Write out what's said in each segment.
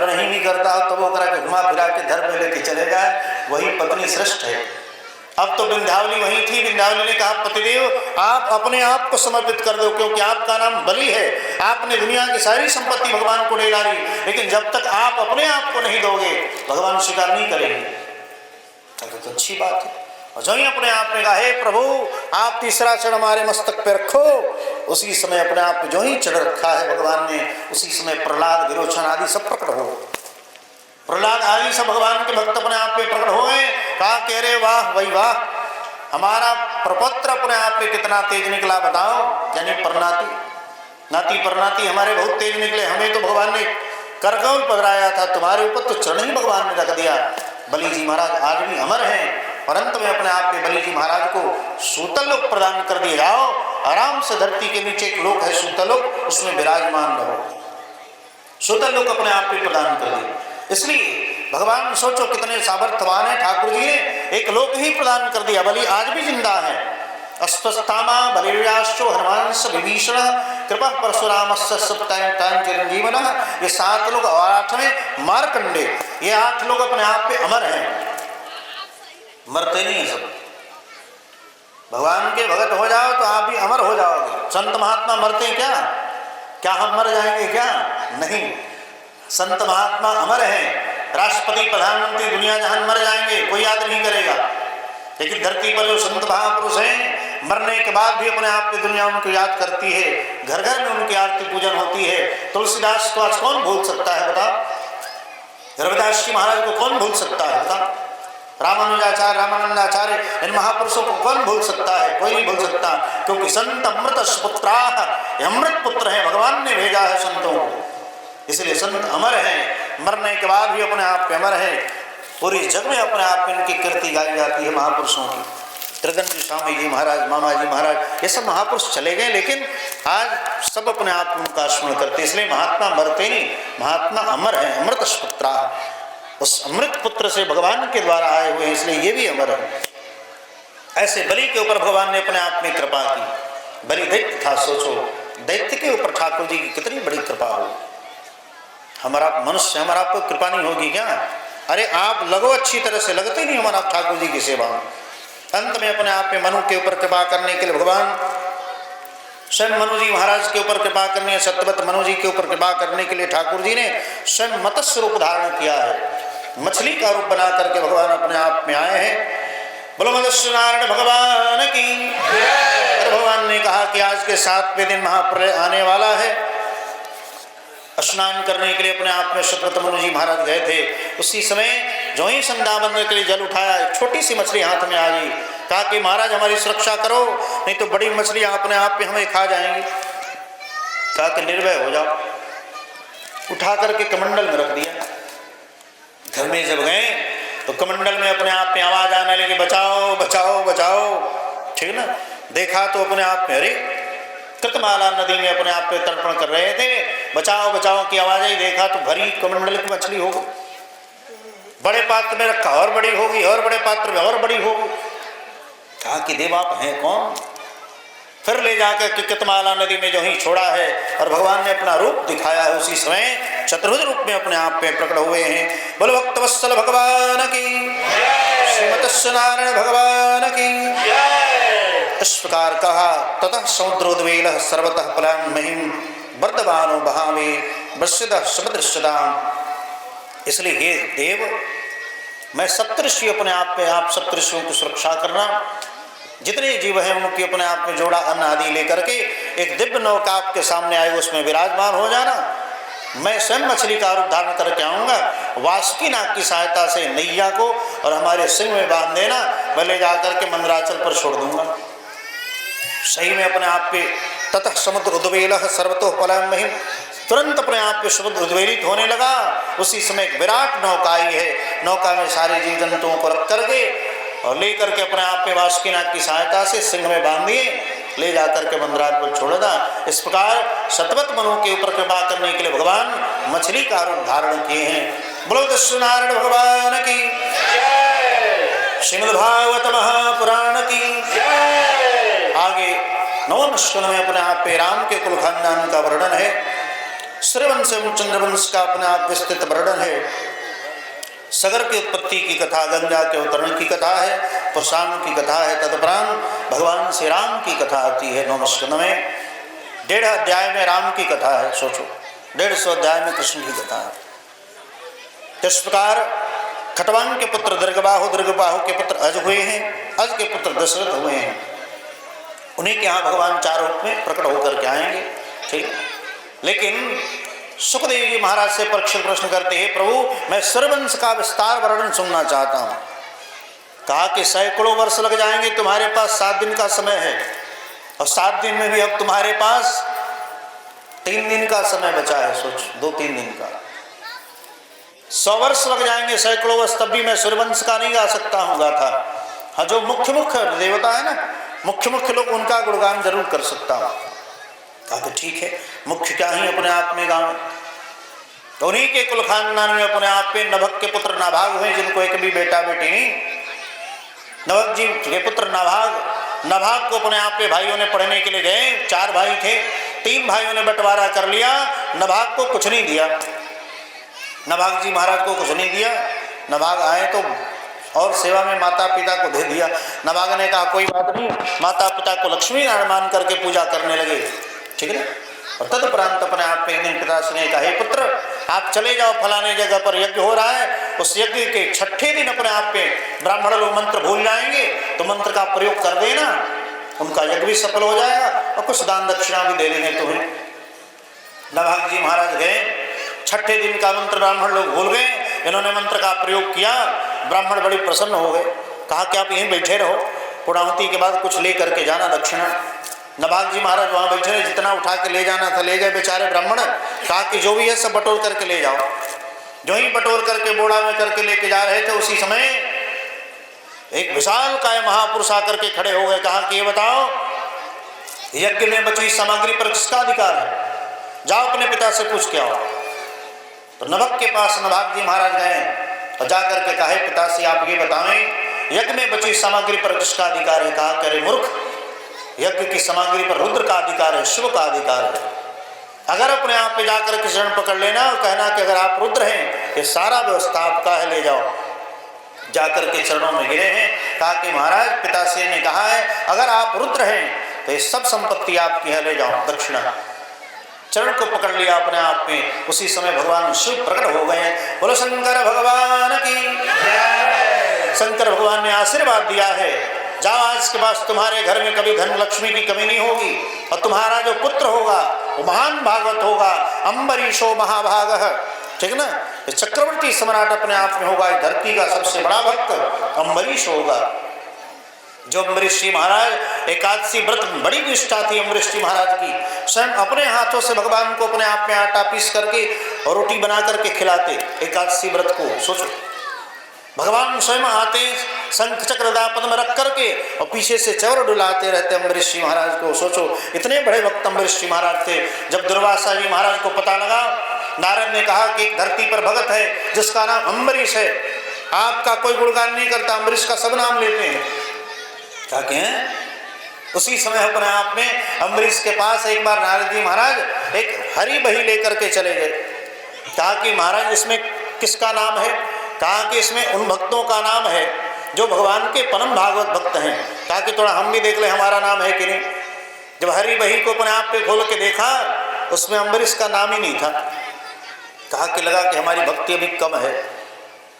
नहीं भी करता हो तो वो करा के घुमा फिरा के घर में लेके चले जाए, वही पत्नी श्रेष्ठ है। अब तो विंध्यावली वहीं थी, विंध्यावली ने कहा पतिदेव आप अपने आप को समर्पित कर दो, क्योंकि आपका नाम बलि है, आपने दुनिया की सारी संपत्ति भगवान को दे डाली, लेकिन जब तक आप अपने आप को नहीं दोगे भगवान स्वीकार नहीं करेंगे। तो अच्छी बात है। और जो ही अपने आप में कहा हे प्रभु आप तीसरा चरण हमारे मस्तक पे रखो, उसी समय अपने आप जो ही चढ़ रखा है भगवान ने, उसी समय प्रहलाद विरोचन आदि सब प्रकट हो, प्रहलाद आदि सब भगवान के भक्त अपने आप में प्रकट हो गए। कहा कह रहे वाह वही वाह, हमारा प्रपत्र अपने आप में कितना तेज निकला बताओ, यानी परनाती नाती परनाती हमारे बहुत तेज निकले, हमें तो भगवान ने करकमल पधराया था, तुम्हारे ऊपर तो चरण ही भगवान ने रख दिया। बलि जी महाराज आज भी अमर हैं, और अंत में अपने आप में बलि जी महाराज को सूतल लोक प्रदान कर दिए, जाओ आराम से धरती के नीचे एक लोक है सूतल लोक, उसमें विराजमान रहो। सूतल लोक अपने आप में प्रदान कर दिए। इसलिए भगवान सोचो कितने सामर्थ्यवान है, ठाकुर जी ने एक लोक ही प्रदान कर दिया। बलि आज भी जिंदा है। अस्वस्थामा बलिर्याश्चो हनुमांस विभीषण कृपा परशुरामस्य सप्तायन चिरंजीवन, ये 7 लोग और 8वें मार्कंडे, ये 8 लोग अपने आप पे अमर हैं, मरते नहीं है सब। भगवान के भगत हो जाओ तो आप भी अमर हो जाओगे। संत महात्मा मरते क्या? क्या हम मर जाएंगे क्या? नहीं, संत महात्मा अमर हैं। राष्ट्रपति प्रधानमंत्री दुनिया जहान मर जाएंगे, कोई याद नहीं करेगा, लेकिन धरती पर जो संत महापुरुष हैं मरने के बाद भी अपने आप की दुनिया उनको याद करती है, घर घर में उनकी आरती पूजन होती है। तुलसीदास को आज कौन भूल सकता है बताओ? रविदास जी महाराज को कौन भूल सकता है बताओ? रामानुजाचार्य रामानंदाचार्य इन महापुरुषों को कौन भूल सकता है? कोई नहीं भूल सकता, क्योंकि संत अमृत पुत्राः, अमृत पुत्र है, भगवान ने भेजा है संतों को, इसलिए संत अमर हैं, मरने के बाद भी अपने आप पे अमर है। पूरी जग में अपने आप में इनकी कीर्ति गाई जाती है महापुरुषों की। त्रिदंडी स्वामी जी महाराज, मामा जी महाराज, ये सब महापुरुष चले गए, लेकिन आज सब अपने आप उनका स्मरण करते, इसलिए महात्मा मरते नहीं, महात्मा अमर है, अमृत पुत्राः, उस अमृत पुत्र से भगवान के द्वारा आए हुए हैं, इसलिए ये भी अमर है। ऐसे बलि के ऊपर भगवान ने अपने आप में कृपा की। बलि दैत्य था, सोचो दैत्य के ऊपर ठाकुर जी की कितनी बड़ी कृपा हो। हमारा मनुष्य हमारा आपको कृपा नहीं होगी क्या? अरे आप लगो अच्छी तरह से, लगते नहीं हमारा ठाकुर जी की सेवा में। अंत में अपने आप में मनु के ऊपर कृपा करने के लिए भगवान स्वयं मनु जी महाराज के ऊपर कृपा करनी है, सत्यवत मनु जी के ऊपर कृपा करने के लिए ठाकुर जी ने स्वयं मत्स्य रूप धारण किया है, मछली का रूप बना करके भगवान अपने आप में आए हैं। बोलो मत्स्य नारायण भगवान की। भगवान ने कहा कि आज के 7वें दिन महाप्रलय आने वाला है। स्नान करने के लिए अपने आप में सत्यव्रत मनु जी महाराज गए थे। उसी समय जो ही संध्या बंदने के लिए जल उठाया, एक छोटी सी मछली हाथ में आ गई। कहा कि महाराज हमारी सुरक्षा करो, नहीं तो बड़ी मछलियां अपने आप में हमें खा जाएंगी। कहा कि निर्भय हो जाओ। उठा करके कमंडल में रख दिया। घर में जब गए तो कमंडल में अपने आप में आवाज आने लगी, बचाओ बचाओ बचाओ, ठीक ना। देखा तो अपने आप में, अरे कृतमाला नदी में अपने आप पे तर्पण कर रहे थे, बचाओ बचाओ की आवाज आई। देखा तो भरी कमंडल की मछली हो गई। बड़े पात्र में रखा और बड़ी होगी, और बड़े पात्र में और बड़ी होगी। कहा कि देव आप हैं कौन? फिर ले जाकर के कृतमाला नदी में जो ही छोड़ा है और भगवान ने अपना रूप दिखाया है, उसी समय चतुर्भुज रूप में अपने आप पे प्रकट हुए हैं। बोलो भक्तवत्सल भगवान की, श्रीमत्स्य नारायण भगवान की। इस प्रकार कहा, ततः समुद्रोद्वेलः सर्वतः पलायन महिम वर्धमानो बहावे वश्यदः समुद्रश्यताम्। इसलिए हे देव, मैं सप्तऋषि अपने आप में, आप सप्तऋषियों की सुरक्षा करना, जितने जीव हैं उनकी अपने आप में जोड़ा अन्न आदि लेकर के एक दिव्य नौका आपके सामने आए, उसमें विराजमान हो जाना। मैं स्वयं मछली का रूप धारण करके आऊँगा, वासुकी नाग की सहायता से नैया को और हमारे सिंह में बांध देना, मैं ले जाकर के मंदराचल पर छोड़ दूंगा। सही में अपने आप पे ततः समुद्र उद्वेलः सर्वतो पलायन महिम, तुरंत अपने आप पे समुद्र उद्वेलित होने लगा। उसी समय एक विराट नौका आई है। नौका में सारे जीव जंतुओं को रख करके और ले करके अपने आप में वासुकी नाग की सहायता से सिंह में बांध दिए, ले जाकर के मंदराचल पर छोड़ दा। इस प्रकार सतवत मनु के ऊपर कृपा करने के लिए भगवान मछली का रूप धारण किए हैं। बोलो दस्यु नारायण भगवान की, श्रीमद्भागवत महापुराण की। आगे 9वें स्कंद में अपने आप पे राम के कुल खानदान का वर्णन है। सूर्यवंश एवं चंद्रवंश का अपने आप विस्तृत वर्णन है। सगर की उत्पत्ति की कथा, गंगा के अवतरण की कथा है, परशुराम की कथा है, तदुपरांत भगवान श्री राम की कथा आती है 9 स्कंद में। 1.5 अध्याय में राम की कथा है, सोचो 150 अध्याय में कृष्ण की कथा है। इस प्रकार खटवांग के पुत्र दीर्घबाहु, दीर्घबाहु के पुत्र अज हुए हैं, अज के पुत्र दशरथ हुए हैं। उन्हीं के यहाँ भगवान 4 रूप में प्रकट होकर के आएंगे, ठीक। लेकिन सुखदेव जी महाराज से परीक्षित प्रश्न करते हैं, प्रभु मैं सूर्यवंश का विस्तार वर्णन सुनना चाहता हूँ। कहा कि सैकड़ों वर्ष लग जाएंगे, तुम्हारे पास 7 दिन का समय है, और 7 दिन में भी अब तुम्हारे पास 3 दिन का समय बचा है। सोच 2-3 दिन का 100 वर्ष लग जाएंगे, सैकड़ों वर्ष, तब भी मैं सूर्यवंश का नहीं गा सकता हूँ गाथा। हाँ, जो मुख्य देवता है ना, मुख्य लोग, उनका गुणगान जरूर कर सकता हूँ। कहा कि ठीक है, मुख्य क्या ही अपने आप में गाँव। तो उन्हीं के कुल खानदान में अपने आप में नभक के पुत्र नाभाग हुए, जिनको एक भी बेटा बेटी नहीं। नभक जी के पुत्र नाभाग को अपने आप में भाइयों ने पढ़ने के लिए गए। 4 भाई थे, 3 भाइयों ने बंटवारा कर लिया, नाभाग को कुछ नहीं दिया। नाभाग जी महाराज को कुछ नहीं दिया। नाभाग आए तो और सेवा में माता पिता को दे दिया। नाभाग ने कहा कोई बात नहीं, माता पिता को लक्ष्मी नारायण मान करके पूजा करने लगे, ठीक है। और तदुपरांत अपने आप में एक दिन पिताश्री ने कहा, हे पुत्र आप चले जाओ, फलाने जगह पर यज्ञ हो रहा है, उस यज्ञ के 6ठे दिन अपने आप में ब्राह्मण लोग मंत्र भूल जाएंगे, तो मंत्र का प्रयोग कर देना, उनका यज्ञ भी सफल हो जाएगा और कुछ दान दक्षिणा भी दे देंगे तुम्हें। नाभाग जी महाराज गए, 6ठे दिन का मंत्र ब्राह्मण लोग भूल गए, इन्होंने मंत्र का प्रयोग किया, ब्राह्मण बड़े प्रसन्न हो गए। कहा कि आप यहीं बैठे रहो, पूर्णाहुति के बाद कुछ ले करके जाना दक्षिणा। नाभाग जी महाराज वहाँ बैठे रहे, जितना उठा के ले जाना था ले गए बेचारे ब्राह्मण। कहा कि जो भी है सब बटोर करके ले जाओ। जो ही बटोर करके बोड़ा में करके लेके जा रहे थे, उसी समय एक विशाल काय महापुरुष आकर के खड़े हो गए। कहा कि ये बताओ, यज्ञ में बची सामग्री पर किसका अधिकार है? जाओ अपने पिता से पूछ के आओ। तो नभक के पास नाभाग जी महाराज गए और जाकर के कहा, पिता से आप ये बताएं, यज्ञ में बची सामग्री पर किसका अधिकार है? कहा करे मूर्ख, यज्ञ की सामग्री पर रुद्र का अधिकार है, शिव का अधिकार है। अगर अपने आप पे जाकर के शरण पकड़ लेना और कहना कि अगर आप रुद्र हैं, ये सारा व्यवस्था आपका है, ले जाओ। जाकर के चरणों में गिरे हैं। कहा कि महाराज पिताश्री ने कहा है अगर आप रुद्र हैं तो ये सब संपत्ति आपकी है, ले जाओ दक्षिणा। चरण को पकड़ लिया अपने आप में। उसी समय भगवान शिव प्रकट हो गए। बोलो शंकर भगवान की जय। शंकर भगवान ने आशीर्वाद दिया है, जाओ आज के बाद तुम्हारे घर में कभी धन लक्ष्मी की कमी नहीं होगी, और तुम्हारा जो पुत्र होगा वो महान भागवत होगा, अम्बरीशो महाभागः, ठीक ना। चक्रवर्ती सम्राट अपने आप में होगा, धरती का सबसे बड़ा भक्त अम्बरीश होगा। जो अम्बरीश जी महाराज एकादशी व्रत, बड़ी निष्ठा थी अम्बरीश जी महाराज की। स्वयं अपने हाथों से भगवान को अपने आप में आटा पीस करके और रोटी बना करके खिलाते एकादशी व्रत को। सोचो, भगवान स्वयं आते, शंख चक्र गदा पद्म रख करके और पीछे से चवर डुलाते रहते अम्बरीश जी महाराज को। सोचो, इतने बड़े भक्त अम्बरीश जी महाराज थे। जब दुर्वासा जी महाराज को पता लगा, नारद ने कहा कि एक धरती पर भगत है जिसका नाम अम्बरीश है, आपका कोई गुणगान नहीं करता, अम्बरीश का सब नाम लेते हैं। क्या कहें? उसी समय अपने आप में अम्बरीश के पास एक बार नारद जी महाराज एक हरी बही लेकर के चले गए। कहा कि महाराज इसमें किसका नाम है? कहा कि इसमें उन भक्तों का नाम है जो भगवान के परम भागवत भक्त हैं। कहा कि थोड़ा हम भी देख ले हमारा नाम है कि नहीं। जब हरी बही को अपने आप पे खोल के देखा, उसमें अम्बरीश का नाम ही नहीं था। कहा कि लगा कि हमारी भक्ति अभी कम है।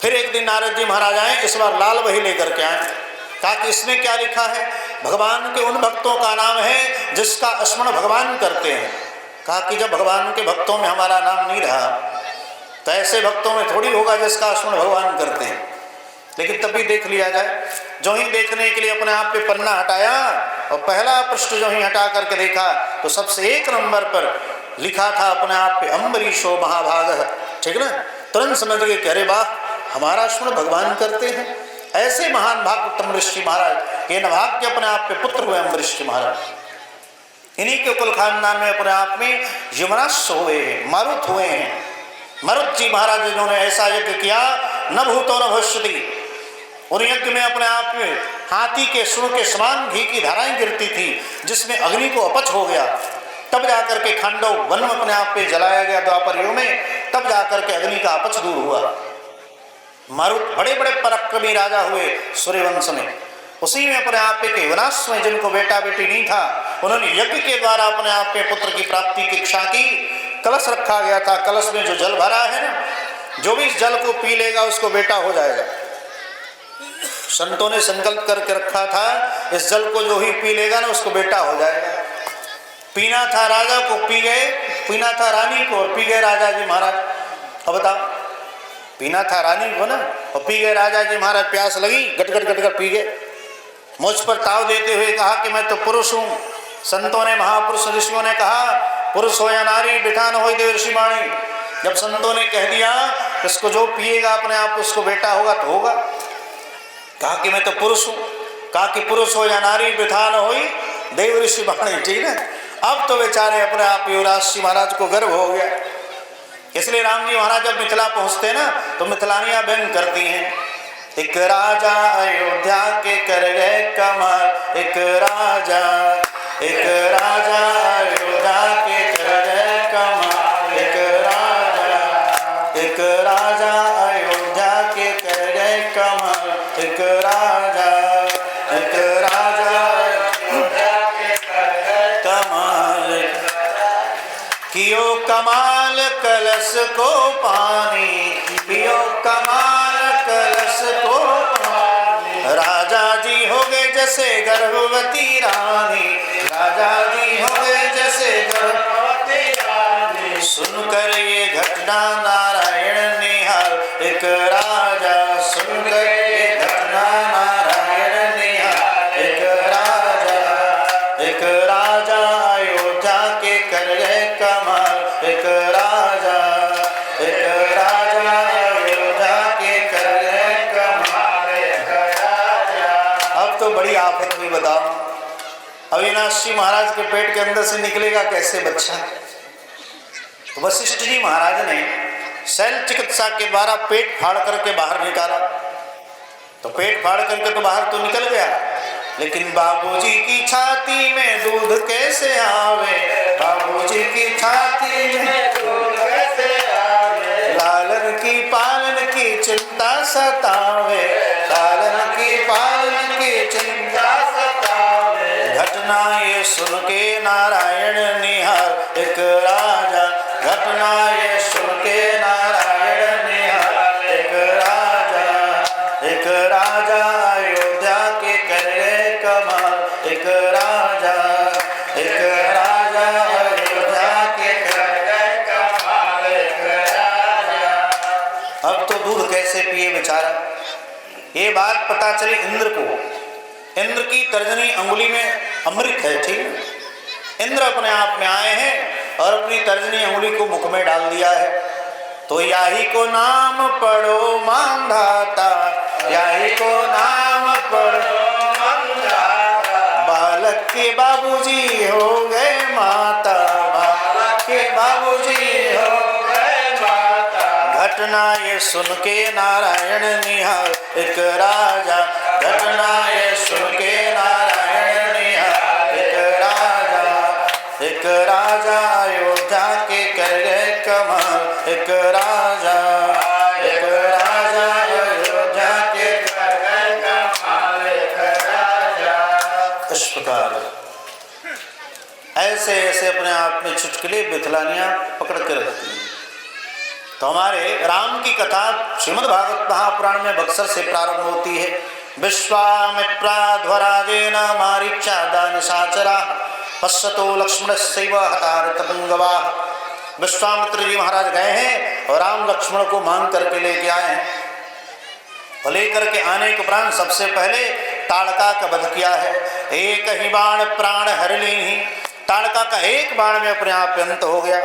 फिर एक दिन नारद जी महाराज आए, इस बार लाल बही लेकर के आए। कहा कि इसमें क्या लिखा है? भगवान के उन भक्तों का नाम है जिसका स्मरण भगवान करते हैं। कहा कि जब भगवान के भक्तों में हमारा नाम नहीं रहा तो ऐसे भक्तों में थोड़ी होगा जिसका स्मरण भगवान करते हैं। लेकिन तब भी देख लिया जाए। जो ही देखने के लिए अपने आप पे पन्ना हटाया और पहला पृष्ठ जो ही हटा करके देखा तो सबसे 1 नंबर पर लिखा था अपने आप पे अम्बरीशो महाभागः, ठीक ना। तुरंत समझ गए कि अरे वाह, हमारा स्मरण भगवान करते हैं। ऐसे महान भागवत अम्बरीश जी महाराज ये नभाग के अपने आप पे पुत्र हुए अम्बरीश जी महाराज। इन्हीं के कुल खानदान में अपने आप में यमराज हुए हैं, मारुत हुए हैं। मरुत जी महाराज जिन्होंने ऐसा यज्ञ किया, न भूतो न भविष्यति। उन यज्ञ में अपने आप में हाथी के सुर के समान घी की धाराएं गिरती थी, जिसमें अग्नि को अपच हो गया। तब जाकर के खांडव वन अपने आप पे जलाया गया द्वापर युग में, तब जाकर के अग्नि का अपच दूर हुआ। मारुत बड़े बड़े पराक्रमी राजा हुए सूर्यवंश में, उसी में अपने आप पे विनाश में जिनको बेटा बेटी नहीं था, उन्होंने यज्ञ के द्वारा अपने आप पे पुत्र की प्राप्ति की इच्छा की। कलश रखा गया था, कलश में जो जल भरा है ना, जो भी इस जल को पी लेगा उसको बेटा हो जाएगा। संतों ने संकल्प करके रखा था, इस जल को जो ही पी लेगा ना उसको बेटा हो जाएगा। पीना था राजा को, पी गए, पीना था रानी को और पी गए राजा जी महाराज। अब बताओ, पीना था रानी को ना और पी गए राजा जी महाराज। प्यास लगी, गटगट गटगट पी गए। मुझ पर ताव देते हुए कहा कि मैं तो पुरुष हूँ। संतों ने, महापुरुष ऋषियों ने कहा, पुरुष हो या नारी बिठा न हो देव ऋषि वाणी। जब संतों ने कह दिया इसको जो पिएगा अपने आप उसको बेटा होगा तो होगा। कहा कि मैं तो पुरुष हूँ। कहा कि पुरुष हो या नारी बिठा न हो देव ऋषि वाणी। ठीक है, अब तो बेचारे अपने आप युवराज जी महाराज को गर्व हो गया। इसलिए राम जी महाराज जब मिथिला पहुंचते ना तो मिथिलानियां व्यंग करती हैं, एक राजा अयोध्या के कर गए कमाल, एक राजा अयोध्या के कर गए कमाल, एक राजा अयोध्या के कर गए कमाल, एक राजा अयोध्या के कर गए कमाल। कियो कमाल कलश को पानी, कियो कमाल कलश को पानी। राजा जी हो गए जैसे गर्भवती रानी, राजा जी हो गए जैसे गर्भवती रानी। सुनकर ये घटना नारायण निहाल, एक राजा सुनकर ये घटना नारायण निहाल, एक राजा अयोध्या के कर गए कमाल, एक राजा अयोध्या के कर गए कमाल, एक राजा। अब तो बड़ी आफत हुई, बताओ अविनाश जी महाराज के पेट के अंदर से निकलेगा कैसे बच्चा। तो वशिष्ठ जी महाराज ने शैल चिकित्सा के द्वारा पेट फाड़ करके बाहर निकाला। तो पेट फाड़ करके तो बाहर तो निकल गया, लेकिन बाबूजी की छाती में दूध कैसे आवे, बाबूजी की छाती में दूध कैसे आवे। लालन की पालन की चिंता सतावे, लालन की पालन की चिंता सतावे। घटना ये सुन के नारायण निहाल, एक राजा, घटना ये सुन के नारायण निहाल, एक राजा अयोध्या के कर गए कमाल, एक राजा अयोध्या के कर गए कमाल, एक राजा। अब तो दूध कैसे पिए बेचारा। ये बात पता चली इंद्र को। इंद्र की तर्जनी अंगुली में अमृत है। ठीक, इंद्र अपने आप में आए हैं और अपनी तर्जनी अंगुली को मुख में डाल दिया है। तो याही को नाम पढ़ो मांधाता, याही को नाम पढ़ो मांधाता। बालक के बाबूजी हो गए माता, बालक के बाबूजी हो गए माता। घटना ये सुन के नारायण निहाल, एक राजा, घटना ये सुन के नारायण निहाल, एक राजा अयोध्या के कर गए कमाल, एक राजा अयोध्या के कर गए कमाल, एक राजा। इस प्रकार ऐसे ऐसे अपने आप में चुटकुले मिथिलानियां पकड़ के रखती हैं। तो हमारे राम की कथा श्रीमद् भागवत महापुराण में बक्सर से प्रारंभ होती है। विश्वामित्राध्वराजेन मारीचादा निशाचरा पश्यतो लक्ष्मणस्यैव हतारतपुंगवा। विश्वामित्र जी महाराज गए हैं और राम लक्ष्मण को मांग करके लेके आए हैं। और लेकर के आने के उपरांत सबसे पहले ताड़का का वध किया है। एक ही बाण प्राण हर लीन्हि, ताड़का का एक बाण में अपने आप अंत हो गया।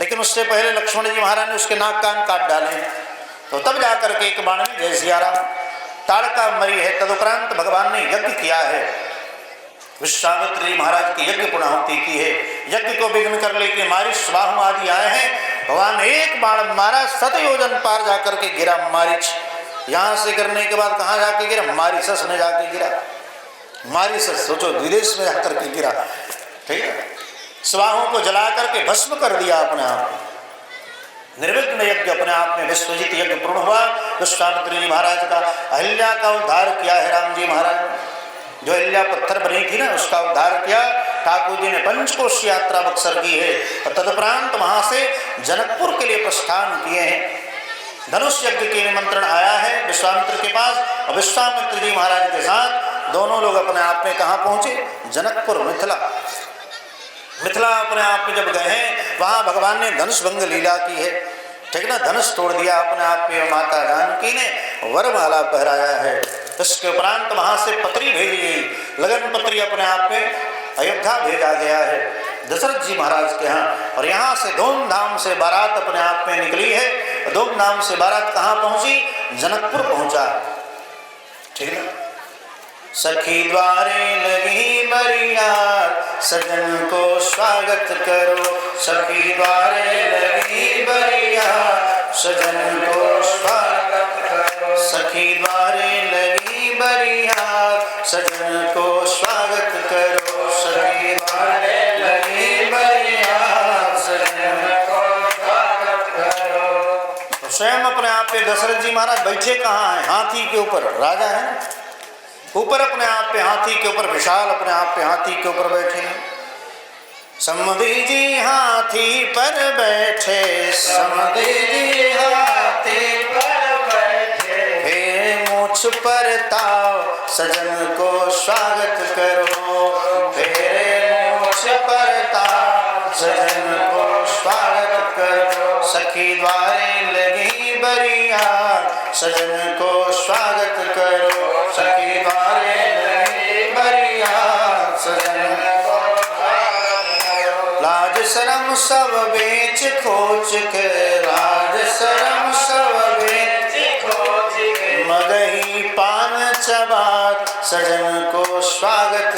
लेकिन उससे पहले लक्ष्मण जी महाराज ने उसके नाक कान काट डाले हैं। तो तब जाकर के एक बाण में जय सिया राम, ताड़का मरी है। तदुपरांत भगवान ने यज्ञ किया है, विश्वामित्र जी महाराज की यज्ञ पूर्णाहुति की है। यज्ञ को विघ्न कर लेके मारीच बाहु आदि आए हैं। भगवान ने एक बाण मारा, 7 योजन पार जाकर के गिरा मारीच। यहाँ से गिरने के बाद कहाँ जाके गिरा, मारीसस में जाके गिरा। मारीसस सोचो, विदेश में जाकर के गिरा। ठीक है, स्वाहों को जला करके भस्म कर दिया अपने आप। निर्विघ्न यज्ञ अपने आप में विश्वजित यज्ञ पूर्ण हुआ। विश्वामित्र जी महाराज का अहिल्या का उद्धार किया है राम जी महाराज। जो अहिल्या पत्थर बनी थी ना, उसका उद्धार किया। ठाकुर जी ने पंचकोश यात्रा बक्सर की है और तदुपरांत वहां से जनकपुर के लिए प्रस्थान किए हैं। धनुष यज्ञ के निमंत्रण आया है विश्वामित्र के पास, और विश्वामित्र जी महाराज के साथ दोनों लोग अपने आप में कहाँ पहुंचे? जनकपुर, मिथिला। मिथिला अपने आप में जब गए हैं, वहां भगवान ने धनुष भंग लीला की है, ठीक ना। धनुष तोड़ दिया अपने आप में, माता जानकी ने वरमाला पहराया है। इसके उपरांत वहां से पत्री भेजी गई, लगन पत्री अपने आप में अयोध्या भेजा गया है दशरथ जी महाराज के यहाँ, और यहाँ से धूमधाम से बारात अपने आप में निकली है। धूमधाम से बारात कहाँ पहुंची? जनकपुर पहुंचा, ठीक ना। सखी द्वारे लगी बरियात, सजन को स्वागत करो। सखी द्वारे लगी बरियात, सजन को स्वागत करो। सखी द्वारे लगी बरियात, सजन को स्वागत करो। सखी द्वारे लगी बरियात, सजन को स्वागत करो। स्वयं अपने आप पे दशरथ जी महाराज बैठे कहाँ हैं? हाथी के ऊपर, राजा है ऊपर अपने आप पे हाथी के ऊपर, विशाल अपने आप पे हाथी के ऊपर बैठे हैं। समुद्री जी हाथी पर बैठे, समुद्री जी हाथी पर बैठे, फेरे मूछ पर ताव, सजन को स्वागत करो। फेरे मूछ पर ताव, सजन को स्वागत करो। सखी द्वारे लगी बरियात, सजन को स्वागत करो। सखी द्वारे लगी बरियात, सजन को स्वागत करो। लाज शरम सब बेच खोच के, लाज शरम सब बेच खोच के, मगही पान चबात, सजन को स्वागत